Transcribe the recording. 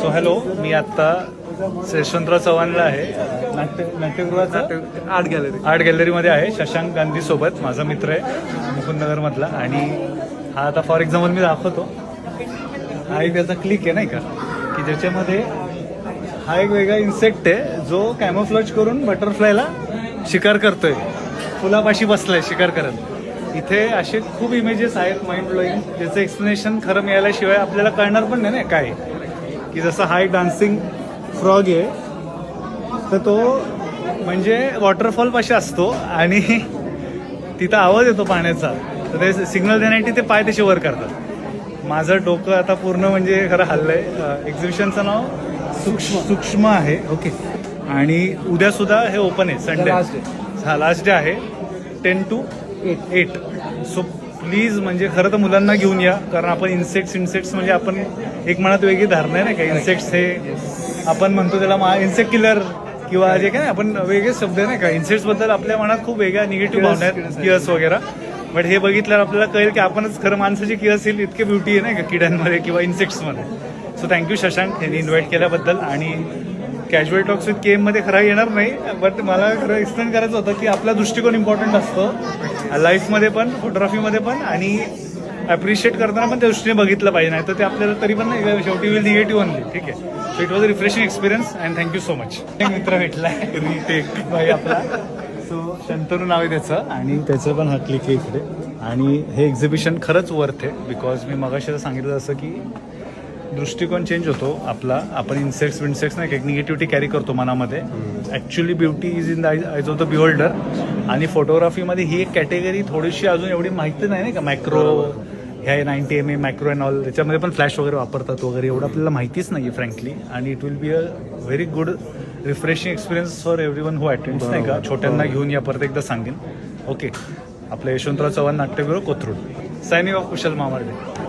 So hello, मी आत्ता यशवंतराव चव्हाणला आहे. नाट्यगृहाचा art गॅलरीमध्ये आहे. शशांक गांधी सोबत माझा मित्र आहे मुकुंदनगरमधला. आणि हा आता फॉर एक्झाम्पल मी दाखवतो. हा एक त्याचा क्लिक आहे नाही का, की ज्याच्यामध्ये हा एक वेगळा इन्सेक्ट आहे जो कॅमोफ्लॉज करून बटरफ्लायला शिकार करतोय. फुलापाशी बसलाय शिकार करत. इथे असे खूप इमेजेस आहेत माइंड ब्लोईंग, ज्याचं एक्सप्लेनेशन खरं मिळाल्याशिवाय आपल्याला कळणार पण नाही ना काय. की जसं हा एक डान्सिंग फ्रॉग आहे, तर तो म्हणजे वॉटरफॉल पाशी असतो आणि तिथं आवाज येतो पाण्याचा, तर ते सिग्नल देण्यासाठी ते पाय त्याचे वर करतात. माझं डोकं आता पूर्ण म्हणजे खरं हल्लंय. एक्झिबिशनचं नाव सूक्ष्म आहे. ओके. आणि उद्यासुद्धा हे ओपन आहे. संडे हा लास्ट डे आहे 10 to 8. सो प्लीज म्हणजे खरं तर मुलांना घेऊन या, कारण आपण इन्सेक्ट्स म्हणजे आपण एक मनात वेगळी धारणा आहे ना का. इन्सेक्ट्स हे आपण म्हणतो त्याला इन्सेक्ट किलर किंवा जे काय आपण वेगळे शब्द आहे ना का. इन्सेक्ट्सबद्दल आपल्या मनात खूप वेगळ्या निगेटिव्ह भावना आहेत, कियर्स वगैरे. बट हे बघितल्यावर आपल्याला कळेल की आपणच खरं माणसाची कियर्स येईल इतके ब्युटी आहे ना का किड्यांमध्ये किंवा इन्सेक्ट्समध्ये. सो थँक्यू शशांक यांनी इन्व्हाइट केल्याबद्दल. आणि कॅज्युअल टॉक्स विथ केम मध्ये खरं येणार नाही, बट मला खरं एक्सप्लेन करायचं होतं की आपला दृष्टिकोन इम्पॉर्टंट असतो लाईफमध्ये पण, फोटोग्राफीमध्ये पण, आणि ॲप्रिशिएट करताना पण त्या दृष्टीने बघितलं पाहिजे. नाही तर ते आपल्याला तरी पण नाही, शेवटी विल निगेटिव्ह ओनली. ठीक आहे. So it was a refreshing experience and thank you so much. एक मित्र भेटलाय रिटेक भाई आपला. सो शंतनू नाव आहे त्याचं, आणि त्याचं पण हा क्लिक आहे इकडे. आणि हे एक्झिबिशन खरंच वर्थ आहे, बिकॉज मी मगाशी सांगितलं जसं की दृष्टिकोन चेंज होतो आपला. आपण इन्सेक्ट्स नाही एक निगेटिव्हिटी कॅरी करतो मनामध्ये. Actually beauty is in the आयज ऑफ द बिहोल्डर. आणि फोटोग्राफीमध्ये ही एक कॅटेगरी थोडीशी अजून एवढी माहिती नाही का. मॅक्रो ह्या 90 mm मॅक्रो अँड ऑल, त्याच्यामध्ये पण फ्लॅश वगैरे वापरतात वगैरे, एवढं आपल्याला माहितीच नाही आहे फ्रँकली. आणि it will be a very good refreshing experience for everyone who attends नाही का. छोट्यांना घेऊन या, परत एकदा सांगेन. ओके. आपलं यशवंतराव चव्हाण नाट्यगृह, कोथरूड. सायनिंग ऑफ कुशल मामार्डे.